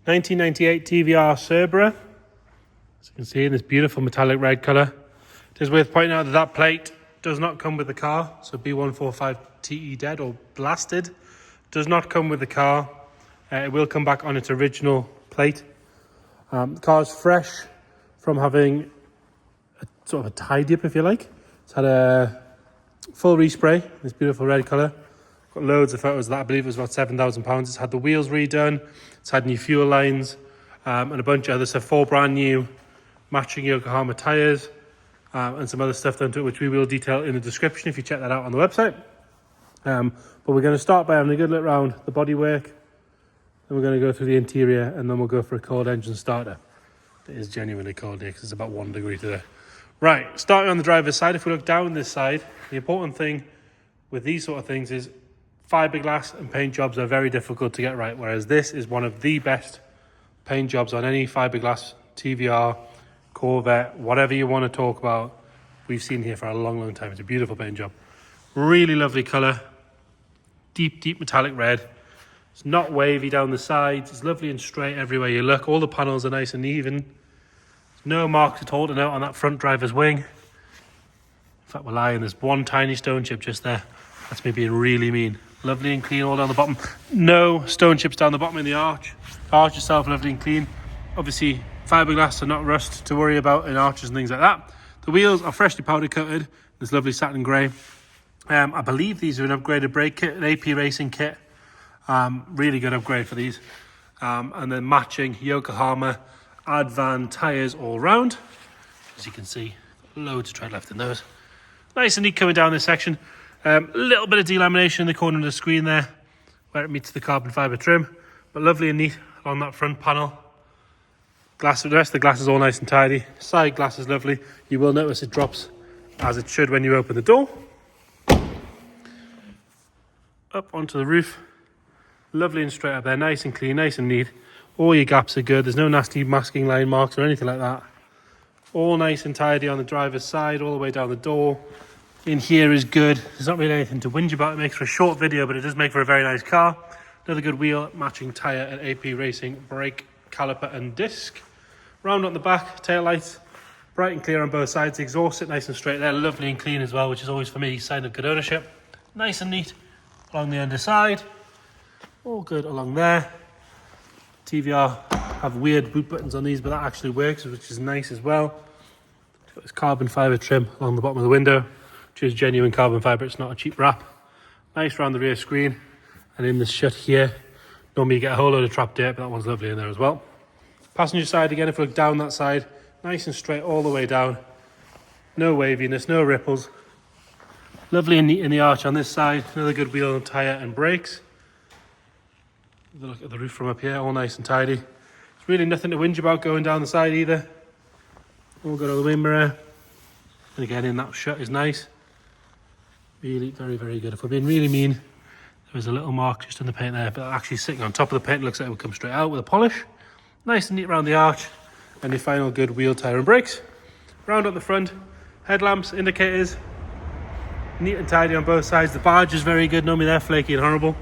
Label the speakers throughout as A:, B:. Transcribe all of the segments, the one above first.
A: 1998 TVR Cerbera. As you can see in this beautiful metallic red colour. It is worth pointing out that that plate does not come with the car. So B145TE dead or blasted does not come with the car. It will come back on its original plate. The car is fresh from having a sort of a tidy up, if you like. It's had a full respray, this beautiful red colour. Got loads of photos of that. I believe it was about £7,000. It's had the wheels redone. It's had new fuel lines and a bunch of others. So 4 brand new matching Yokohama tyres and some other stuff done to it, which we will detail in the description if you check that out on the website. But we're going to start by having a good look around the bodywork. Then we're going to go through the interior and then we'll go for a cold engine starter. It is genuinely cold here because it's about 1 degree today. Right, starting on the driver's side, if we look down this side, the important thing with these sort of things is fiberglass and paint jobs are very difficult to get right, whereas this is one of the best paint jobs on any fiberglass, TVR, Corvette, whatever you want to talk about, we've seen here for a long, long time. It's a beautiful paint job. Really lovely colour. Deep, deep metallic red. It's not wavy down the sides. It's lovely and straight everywhere you look. All the panels are nice and even. No marks at all to note on that front driver's wing. In fact, we're lying. There's one tiny stone chip just there. That's me being really mean. Lovely and clean all down the bottom. No stone chips down the bottom in the arch. The arch itself lovely and clean. Obviously, fiberglass and not rust to worry about in arches and things like that. The wheels are freshly powder coated. This lovely satin grey. I believe these are an upgraded brake kit, an AP Racing kit. Really good upgrade for these. And then matching Yokohama Advan tyres all round. As you can see, loads of tread left in those. Nice and neat coming down this section. A little bit of delamination in the corner of the screen there where it meets the carbon fibre trim, but lovely and neat along that front panel. The rest of the glass is all nice and tidy. Side glass is lovely. You will notice it drops as it should when you open the door. Up onto the roof. Lovely and straight up there, nice and clean, nice and neat. All your gaps are good. There's no nasty masking line marks or anything like that. All nice and tidy on the driver's side, all the way down the door. In here is good. There's not really anything to whinge about. It makes for a short video, but it does make for a very nice car. Another good wheel, matching tyre and AP Racing brake, caliper and disc. Round on the back, tail lights, bright and clear on both sides. The exhaust sit nice and straight there, lovely and clean as well, which is always for me a sign of good ownership. Nice and neat along the underside. All good along there. TVR have weird boot buttons on these, but that actually works, which is nice as well. It's got this carbon fibre trim along the bottom of the window, which is genuine carbon fibre. It's not a cheap wrap. Nice around the rear screen. And in this shut here, normally you get a whole load of trapped dirt, but that one's lovely in there as well. Passenger side again, if we look down that side, nice and straight all the way down. No waviness, no ripples. Lovely and neat in the arch on this side. Another good wheel and tyre and brakes. Have a look at the roof from up here, all nice and tidy. There's really nothing to whinge about going down the side either. All good on the wind mirror. And again, in that shut is nice. Really, very, very good. If we're being really mean, there's a little mark just in the paint there, but actually sitting on top of the paint, looks like it would come straight out with a polish. Nice and neat around the arch. And your final good wheel, tyre and brakes. Round up the front, headlamps, indicators. Neat and tidy on both sides. The barge is very good, normally they're flaky and horrible.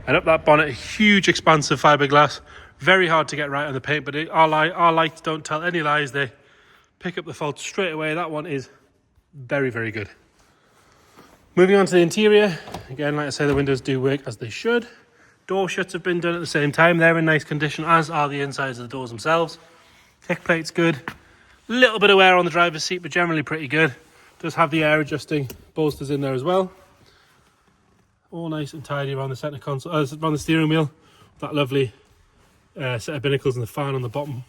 A: And up that bonnet, a huge expansive fiberglass. Very hard to get right on the paint, but our lights don't tell any lies. They pick up the fault straight away. That one is very, very good. Moving on to the interior. Again, like I say, the windows do work as they should. Door shuts have been done at the same time. They're in nice condition, as are the insides of the doors themselves. Kick plate's good. A little bit of wear on the driver's seat, but generally pretty good. Does have the air adjusting bolsters in there as well. All nice and tidy around the centre console, around the steering wheel. That lovely set of binnacles and the fan on the bottom.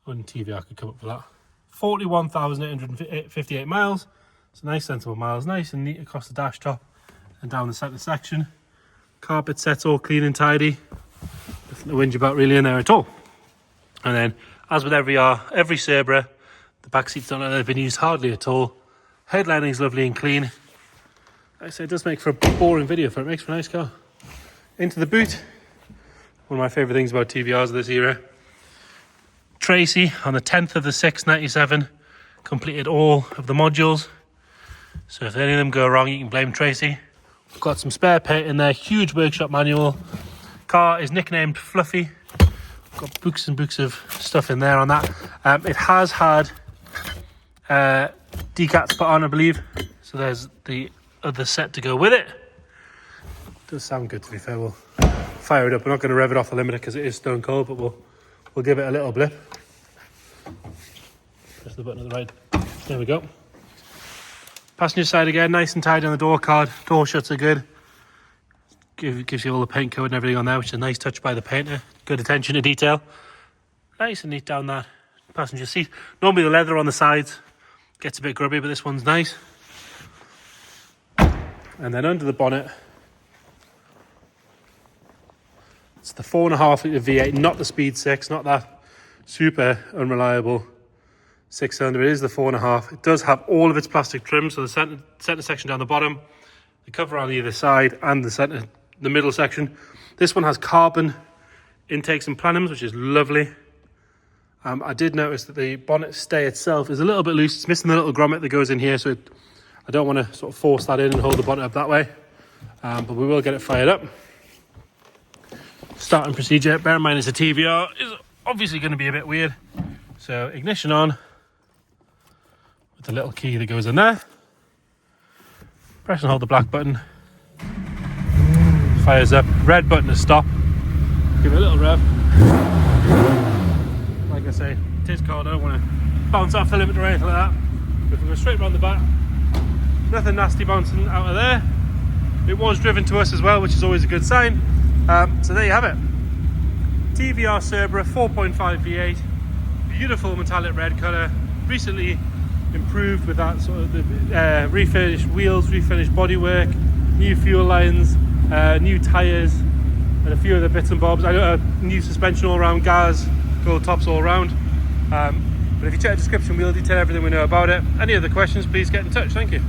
A: On TV, I could come up with that. 41,858 miles. It's nice, sensible miles. Nice and neat across the dash top and down the centre section. Carpet set's all clean and tidy. Nothing to whinge about really in there at all. And then, as with every Cerbera, the back seats don't look like they've been used hardly at all. Headlining is lovely and clean. Like I say, it does make for a boring video, but it makes for a nice car. Into the boot. One of my favourite things about TVRs of this era. Tracy, on the 10th of the 6th, 97, completed all of the modules. So if any of them go wrong, you can blame Tracy. We've got some spare paint in there, huge workshop manual, car is nicknamed Fluffy. Got books and books of stuff in there on that. It has had decats put on, I believe. So there's the other set to go with it. Does sound good, to be fair. We'll fire it up. We're not going to rev it off the limiter because it is stone cold, but we'll give it a little blip. Press the button at the right. There we go. Passenger side again, nice and tidy on the door card. Door shuts are good. Gives you all the paint code and everything on there, which is a nice touch by the painter. Good attention to detail. Nice and neat down that passenger seat. Normally the leather on the sides gets a bit grubby, but this one's nice. And then under the bonnet, it's the 4.5 litre V8, not the Speed 6, not that super unreliable 6-cylinder. It is the 4.5. It does have all of its plastic trim, so the centre section down the bottom, the cover on either side, and the middle section. This one has carbon intakes and plenums, which is lovely. I did notice that the bonnet stay itself is a little bit loose. It's missing the little grommet that goes in here, so I don't want to sort of force that in and hold the bonnet up that way. But we will get it fired up. Starting procedure, bear in mind it's a TVR, is obviously going to be a bit weird. So ignition on, with the little key that goes in there. Press and hold the black button. Fires up. Red button to stop. Give it a little rev. Like I say, it is cold. I don't want to bounce off the limiter or anything like that. But if we go straight around the back, nothing nasty bouncing out of there. It was driven to us as well, which is always a good sign. So there you have it. TVR Cerbera 4.5 V8. Beautiful metallic red colour. Recently improved with that sort of refinished wheels, refinished bodywork, new fuel lines, new tyres, and a few other bits and bobs. I got a new suspension all around, gas, gold tops all around. But if you check the description, we'll detail everything we know about it. Any other questions, please get in touch. Thank you.